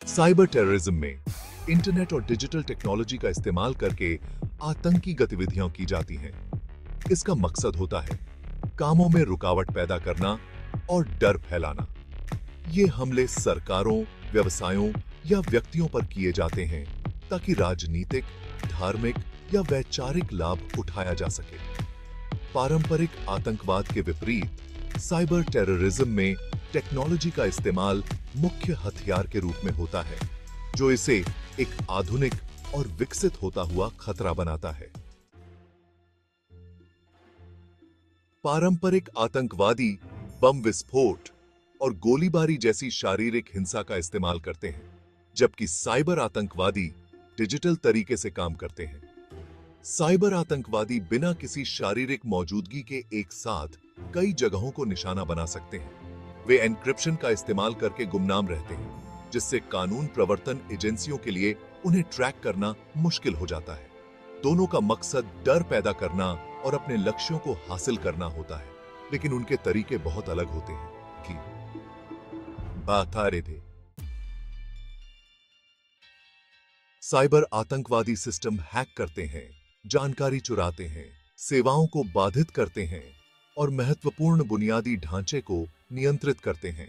Cyber terrorism में internet और digital technology का इस्तेमाल करके आतंकी गतिविधियां की जाती हैं। इसका मकसद होता है कामों में रुकावट पैदा करना और डर फैलाना। ये हमले सरकारों, व्यवसायों या व्यक्तियों पर किए जाते हैं ताकि राजनीतिक, धार्मिक या वैचारिक लाभ उठाया जा सके। पारंपरिक आतंकवाद के विपरीत साइबर टेररिज्म में टेक्नोलॉजी का इस्तेमाल मुख्य हथियार के रूप में होता है, जो इसे एक आधुनिक और विकसित होता हुआ खतरा बनाता है। पारंपरिक आतंकवादी बम विस्फोट और गोलीबारी जैसी शारीरिक हिंसा का इस्तेमाल करते हैं, जबकि साइबर आतंकवादी डिजिटल तरीके से काम करते हैं। साइबर आतंकवादी बिना किसी शारीरिक मौजूदगी के एक साथ कई जगहों को निशाना बना सकते हैं। वे एन्क्रिप्शन का इस्तेमाल करके गुमनाम रहते हैं, जिससे कानून प्रवर्तन एजेंसियों के लिए उन्हें ट्रैक करना मुश्किल हो जाता है। दोनों का मकसद डर पैदा करना और अपने लक्ष्यों को हासिल करना होता है, लेकिन उनके तरीके बहुत अलग होते हैं। बता रहे थे साइबर आतंकवादी सिस्टम हैक करते हैं, जानकारी चुराते हैं, सेवाओं को बाधित करते हैं और महत्वपूर्ण बुनियादी ढांचे को नियंत्रित करते हैं।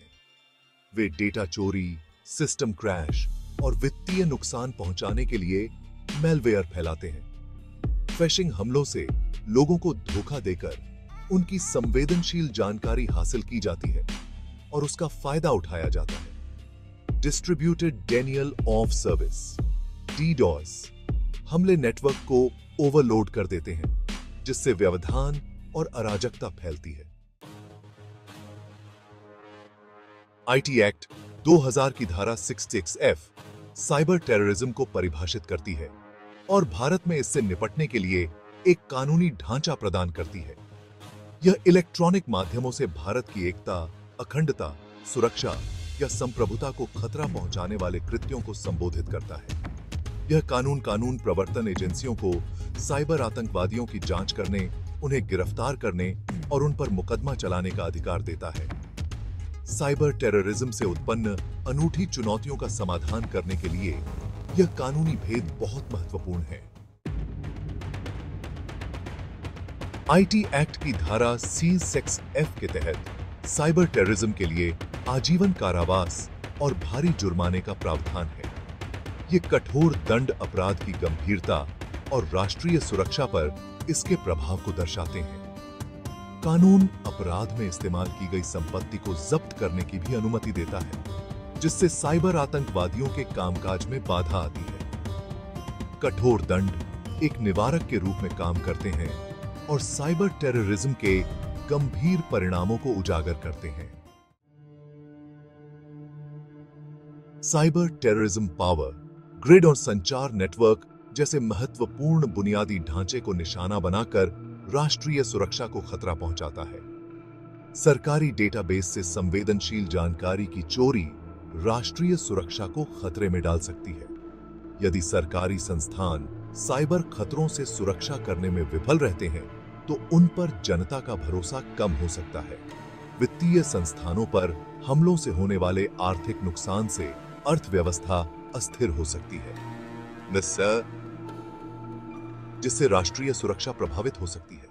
वे डेटा चोरी, सिस्टम क्रैश और वित्तीय नुकसान पहुंचाने के लिए मैलवेयर फैलाते हैं। फिशिंग हमलों से लोगों को धोखा देकर उनकी संवेदनशील जानकारी हासिल की जाती है और उसका फायदा उठाया जाता है। Distributed Daniel of service (DDoS) हमले नेटवर्क को ओवरलोड कर देते हैं, जिससे व्यवधान और अराजकता फैलती है। आईटी एक्ट 2000 की धारा 66F साइबर टेररिज्म को परिभाषित करती है और भारत में इससे निपटने के लिए एक कानूनी ढांचा प्रदान करती है। यह इलेक्ट्रॉनिक माध्यमों से भारत की एकता, अखंडता, सुरक्षा या संप्रभुता को खतरा पहुंचाने वाले कृत्यों को संबोधित करता है। यह कानून प्रवर्तन एजेंसियों को साइबर आतंकवादियों की जांच करने, उन्हें गिरफ्तार करने और उन पर मुकदमा चलाने का अधिकार देता है। साइबर टेररिज्म से उत्पन्न अनूठी चुनौतियों का समाधान करने के लिए यह कानूनी भेद बहुत महत्वपूर्ण है। आईटी एक्ट की धारा C6F के तहत साइबर टेररिज्म के लिए आजीवन कारावास और भारी जुर्माने का प्रावधान है। ये कठोर दंड अपराध की गंभीरता और राष्ट्रीय सुरक्षा पर इसके प्रभाव को दर्शाते हैं। कानून अपराध में इस्तेमाल की गई संपत्ति को जब्त करने की भी अनुमति देता है, जिससे साइबर आतंकवादियों के कामकाज में बाधा आती है। कठोर दंड एक निवारक के रूप में काम करते हैं और साइबर टेररिज्म के गंभीर परिणामों को उजागर करते हैं। साइबर टेररिज्म पावर ग्रिड और संचार नेटवर्क जैसे महत्वपूर्ण बुनियादी ढांचे को निशाना बनाकर राष्ट्रीय सुरक्षा को खतरा पहुंचाता है। सरकारी डेटाबेस से संवेदनशील जानकारी की चोरी राष्ट्रीय सुरक्षा को खतरे में डाल सकती है। यदि सरकारी संस्थान साइबर खतरों से सुरक्षा करने में विफल रहते हैं, तो उन पर जनता का भरोसा कम हो सकता है। वित्तीय संस्थानों पर हमलों से होने वाले आर्थिक नुकसान से अर्थव्यवस्था अस्थिर हो सकती है, जिससे राष्ट्रीय सुरक्षा प्रभावित हो सकती है।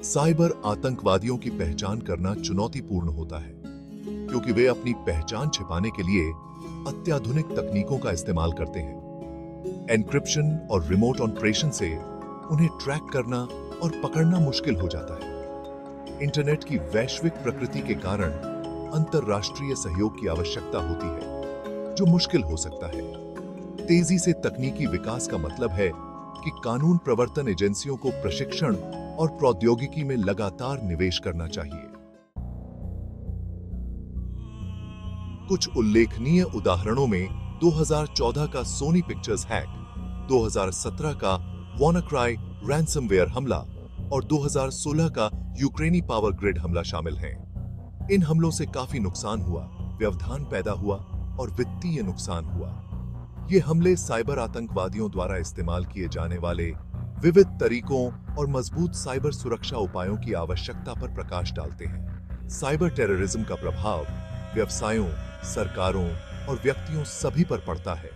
साइबर आतंकवादियों की पहचान करना चुनौतीपूर्ण होता है, क्योंकि वे अपनी पहचान छिपाने के लिए अत्याधुनिक तकनीकों का इस्तेमाल करते हैं। एन्क्रिप्शन और रिमोट ऑपरेशन से उन्हें ट्रैक करना और पकड़ना मुश्किल हो जाता है। इंटरनेट की वैश्विक प्रकृति के कारण अंतरराष्ट्रीय सहयोग की आवश्यकता होती है, जो मुश्किल हो सकता है। तेजी से तकनीकी विकास का मतलब है कि कानून प्रवर्तन एजेंसियों को प्रशिक्षण और प्रौद्योगिकी में लगातार निवेश करना चाहिए। कुछ उल्लेखनीय उदाहरणों में 2014 का सोनी पिक्चर्स हैक, 2017 का WannaCry रैंसमवेयर हमला और 2016 का यूक्रेनी पावर ग्रिड हमला शामिल हैं। इन हमलों से काफी नुकसान हुआ, व्यवधान पैदा हुआ और वित्तीय नुकसान हुआ। ये हमले साइबर आतंकवादियों द्वारा इस्तेमाल किए जाने वाले विविध तरीकों और मजबूत साइबर सुरक्षा उपायों की आवश्यकता पर प्रकाश डालते हैं। साइबर टेररिज्म का प्रभाव व्यवसायों, सरकारों और व्यक्तियों सभी पर पड़ता है।